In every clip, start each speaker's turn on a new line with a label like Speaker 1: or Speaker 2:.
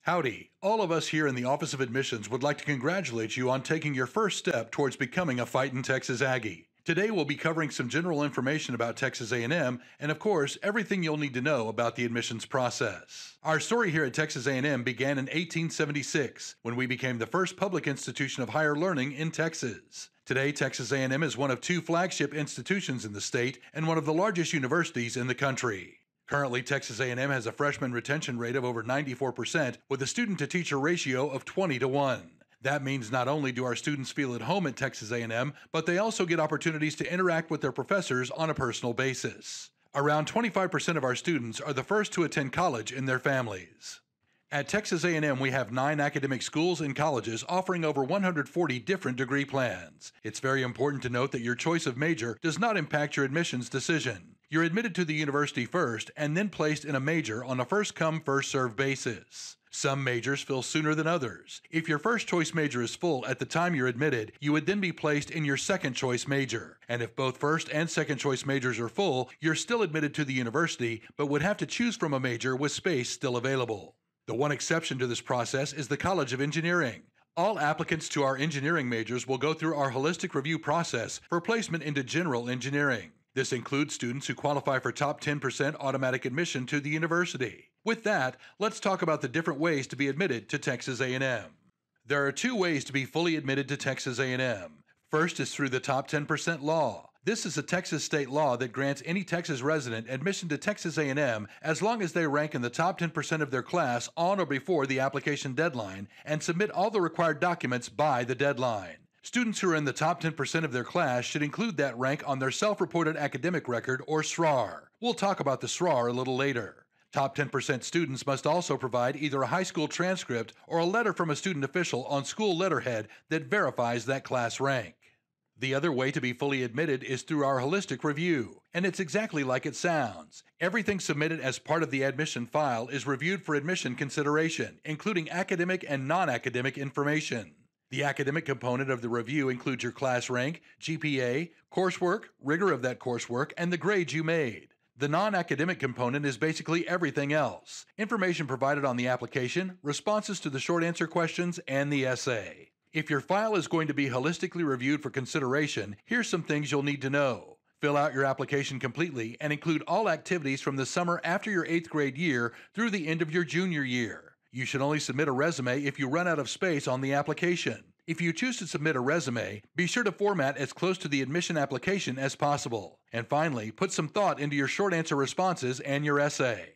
Speaker 1: Howdy. All of us here in the Office of Admissions would like to congratulate you on taking your first step towards becoming a Fightin' Texas Aggie. Today we'll be covering some general information about Texas A&M and of course everything you'll need to know about the admissions process. Our story here at Texas A&M began in 1876 when we became the first public institution of higher learning in Texas. Today Texas A&M is one of two flagship institutions in the state and one of the largest universities in the country. Currently, Texas A&M has a freshman retention rate of over 94% with a student-to-teacher ratio of 20 to 1. That means not only do our students feel at home at Texas A&M, but they also get opportunities to interact with their professors on a personal basis. Around 25% of our students are the first to attend college in their families. At Texas A&M, we have 9 academic schools and colleges offering over 140 different degree plans. It's very important to note that your choice of major does not impact your admissions decision. You're admitted to the university first and then placed in a major on a first-come, first-served basis. Some majors fill sooner than others. If your first choice major is full at the time you're admitted, you would then be placed in your second choice major. And if both first and second choice majors are full, you're still admitted to the university, but would have to choose from a major with space still available. The one exception to this process is the College of Engineering. All applicants to our engineering majors will go through our holistic review process for placement into general engineering. This includes students who qualify for top 10% automatic admission to the university. With that, let's talk about the different ways to be admitted to Texas A&M. There are 2 ways to be fully admitted to Texas A&M. First is through the top 10% law. This is a Texas state law that grants any Texas resident admission to Texas A&M as long as they rank in the top 10% of their class on or before the application deadline and submit all the required documents by the deadline. Students who are in the top 10% of their class should include that rank on their self-reported academic record or SRAR. We'll talk about the SRAR a little later. Top 10% students must also provide either a high school transcript or a letter from a student official on school letterhead that verifies that class rank. The other way to be fully admitted is through our holistic review, and it's exactly like it sounds. Everything submitted as part of the admission file is reviewed for admission consideration, including academic and non-academic information. The academic component of the review includes your class rank, GPA, coursework, rigor of that coursework, and the grades you made. The non-academic component is basically everything else. Information provided on the application, responses to the short answer questions, and the essay. If your file is going to be holistically reviewed for consideration, here's some things you'll need to know. Fill out your application completely and include all activities from the summer after your 8th grade year through the end of your junior year. You should only submit a resume if you run out of space on the application. If you choose to submit a resume, be sure to format as close to the admission application as possible. And finally, put some thought into your short answer responses and your essay.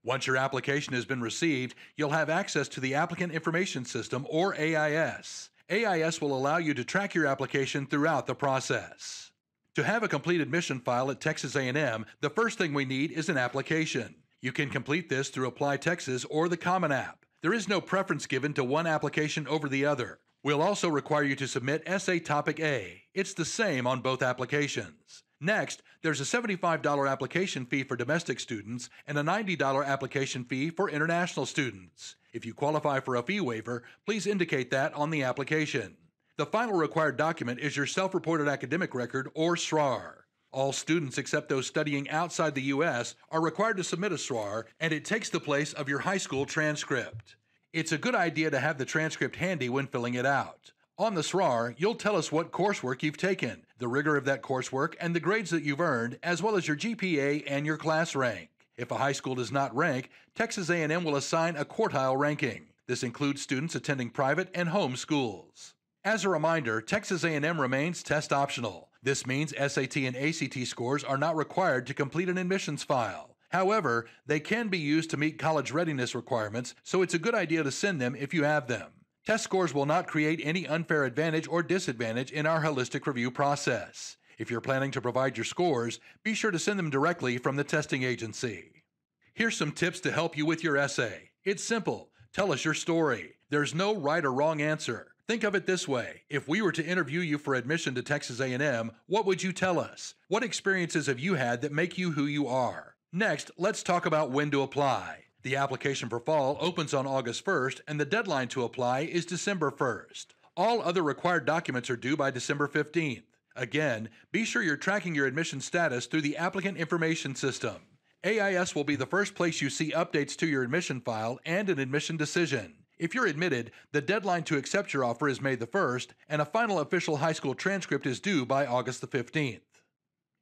Speaker 1: Once your application has been received, you'll have access to the Applicant Information System, or AIS. AIS will allow you to track your application throughout the process. To have a complete admission file at Texas A&M, the first thing we need is an application. You can complete this through Apply Texas or the Common App. There is no preference given to one application over the other. We'll also require you to submit Essay Topic A. It's the same on both applications. Next, there's a $75 application fee for domestic students and a $90 application fee for international students. If you qualify for a fee waiver, please indicate that on the application. The final required document is your self-reported academic record, or SRAR. All students except those studying outside the U.S. are required to submit a SRAR, and it takes the place of your high school transcript. It's a good idea to have the transcript handy when filling it out. On the SRAR, you'll tell us what coursework you've taken, the rigor of that coursework, and the grades that you've earned, as well as your GPA and your class rank. If a high school does not rank, Texas A&M will assign a quartile ranking. This includes students attending private and home schools. As a reminder, Texas A&M remains test optional. This means SAT and ACT scores are not required to complete an admissions file. However, they can be used to meet college readiness requirements, so it's a good idea to send them if you have them. Test scores will not create any unfair advantage or disadvantage in our holistic review process. If you're planning to provide your scores, be sure to send them directly from the testing agency. Here's some tips to help you with your essay. It's simple. Tell us your story. There's no right or wrong answer. Think of it this way. If we were to interview you for admission to Texas A&M, what would you tell us? What experiences have you had that make you who you are? Next, let's talk about when to apply. The application for fall opens on August 1st, and the deadline to apply is December 1st. All other required documents are due by December 15th. Again, be sure you're tracking your admission status through the Applicant Information System. AIS will be the first place you see updates to your admission file and an admission decision. If you're admitted, the deadline to accept your offer is May the 1st, and a final official high school transcript is due by August the 15th.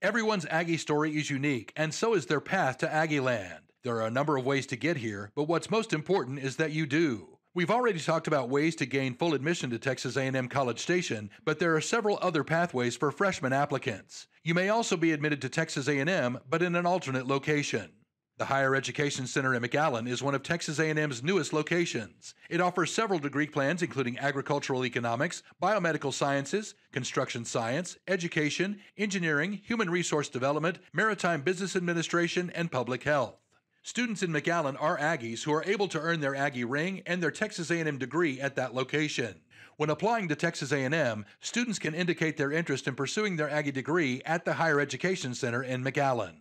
Speaker 1: Everyone's Aggie story is unique, and so is their path to Aggieland. There are a number of ways to get here, but what's most important is that you do. We've already talked about ways to gain full admission to Texas A&M College Station, but there are several other pathways for freshman applicants. You may also be admitted to Texas A&M, but in an alternate location. The Higher Education Center in McAllen is one of Texas A&M's newest locations. It offers several degree plans including agricultural economics, biomedical sciences, construction science, education, engineering, human resource development, maritime business administration, and public health. Students in McAllen are Aggies who are able to earn their Aggie ring and their Texas A&M degree at that location. When applying to Texas A&M, students can indicate their interest in pursuing their Aggie degree at the Higher Education Center in McAllen.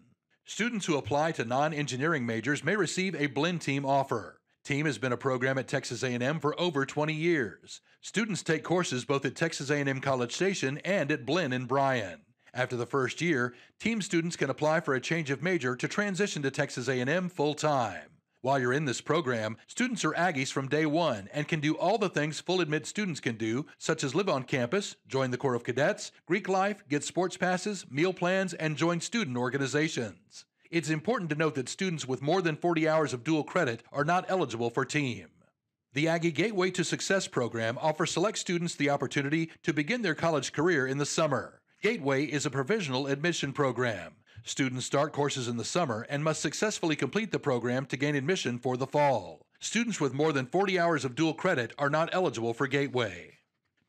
Speaker 1: Students who apply to non-engineering majors may receive a Blend Team offer. TEAM has been a program at Texas A&M for over 20 years. Students take courses both at Texas A&M College Station and at Blinn in Bryan. After the first year, TEAM students can apply for a change of major to transition to Texas A&M full-time. While you're in this program, students are Aggies from day one and can do all the things full admit students can do, such as live on campus, join the Corps of Cadets, Greek life, get sports passes, meal plans, and join student organizations. It's important to note that students with more than 40 hours of dual credit are not eligible for TEAM. The Aggie Gateway to Success program offers select students the opportunity to begin their college career in the summer. Gateway is a provisional admission program. Students start courses in the summer and must successfully complete the program to gain admission for the fall. Students with more than 40 hours of dual credit are not eligible for Gateway.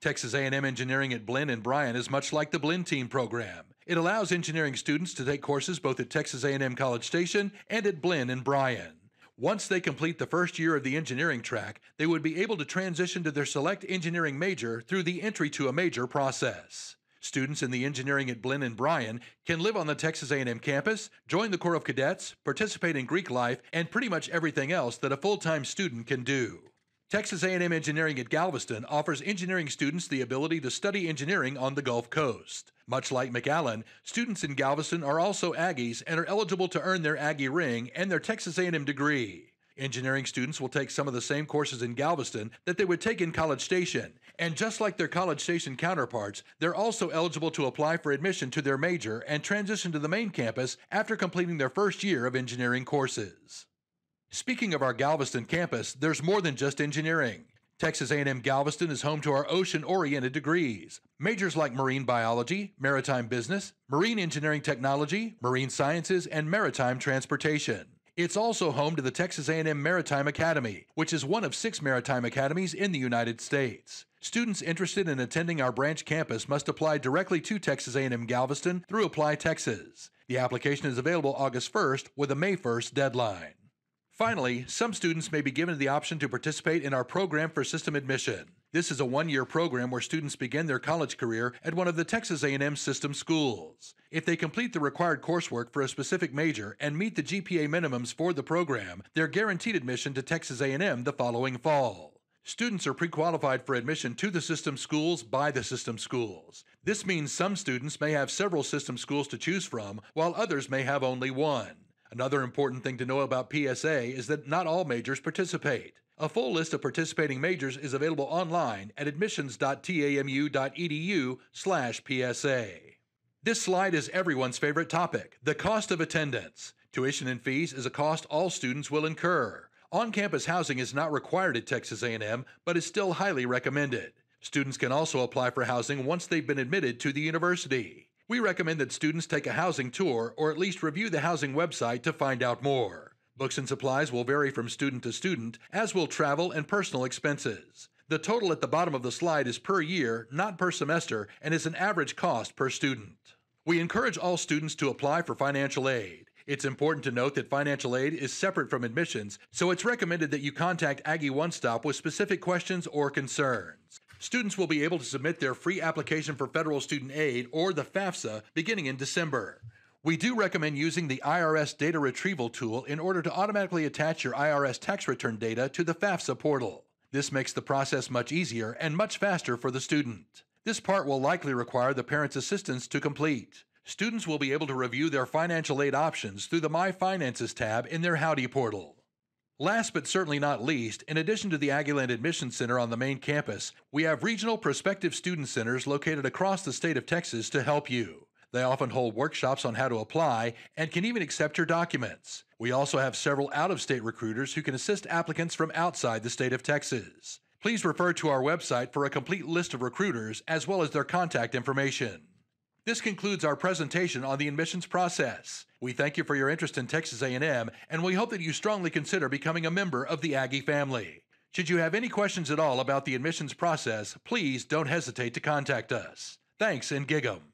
Speaker 1: Texas A&M Engineering at Blinn in Bryan is much like the Blend Team program. It allows engineering students to take courses both at Texas A&M College Station and at Blinn in Bryan. Once they complete the first year of the engineering track, they would be able to transition to their select engineering major through the entry to a major process. Students in the engineering at Blinn in Bryan can live on the Texas A&M campus, join the Corps of Cadets, participate in Greek life, and pretty much everything else that a full-time student can do. Texas A&M Engineering at Galveston offers engineering students the ability to study engineering on the Gulf Coast. Much like McAllen, students in Galveston are also Aggies and are eligible to earn their Aggie ring and their Texas A&M degree. Engineering students will take some of the same courses in Galveston that they would take in College Station, and just like their College Station counterparts, they're also eligible to apply for admission to their major and transition to the main campus after completing their first year of engineering courses. Speaking of our Galveston campus, there's more than just engineering. Texas A&M Galveston is home to our ocean-oriented degrees. Majors like marine biology, maritime business, marine engineering technology, marine sciences, and maritime transportation. It's also home to the Texas A&M Maritime Academy, which is one of 6 maritime academies in the United States. Students interested in attending our branch campus must apply directly to Texas A&M Galveston through Apply Texas. The application is available August 1st with a May 1st deadline. Finally, some students may be given the option to participate in our program for system admission. This is a one-year program where students begin their college career at one of the Texas A&M system schools. If they complete the required coursework for a specific major and meet the GPA minimums for the program, they're guaranteed admission to Texas A&M the following fall. Students are pre-qualified for admission to the system schools by the system schools. This means some students may have several system schools to choose from, while others may have only one. Another important thing to know about PSA is that not all majors participate. A full list of participating majors is available online at admissions.tamu.edu/PSA. This slide is everyone's favorite topic, the cost of attendance. Tuition and fees is a cost all students will incur. On-campus housing is not required at Texas A&M, but is still highly recommended. Students can also apply for housing once they've been admitted to the university. We recommend that students take a housing tour or at least review the housing website to find out more. Books and supplies will vary from student to student, as will travel and personal expenses. The total at the bottom of the slide is per year, not per semester, and is an average cost per student. We encourage all students to apply for financial aid. It's important to note that financial aid is separate from admissions, so it's recommended that you contact Aggie One Stop with specific questions or concerns. Students will be able to submit their free application for federal student aid, or the FAFSA, beginning in December. We do recommend using the IRS data retrieval tool in order to automatically attach your IRS tax return data to the FAFSA portal. This makes the process much easier and much faster for the student. This part will likely require the parent's assistance to complete. Students will be able to review their financial aid options through the My Finances tab in their Howdy portal. Last but certainly not least, in addition to the Aggieland Admissions Center on the main campus, we have regional prospective student centers located across the state of Texas to help you. They often hold workshops on how to apply and can even accept your documents. We also have several out-of-state recruiters who can assist applicants from outside the state of Texas. Please refer to our website for a complete list of recruiters as well as their contact information. This concludes our presentation on the admissions process. We thank you for your interest in Texas A&M, and we hope that you strongly consider becoming a member of the Aggie family. Should you have any questions at all about the admissions process, please don't hesitate to contact us. Thanks and gig 'em.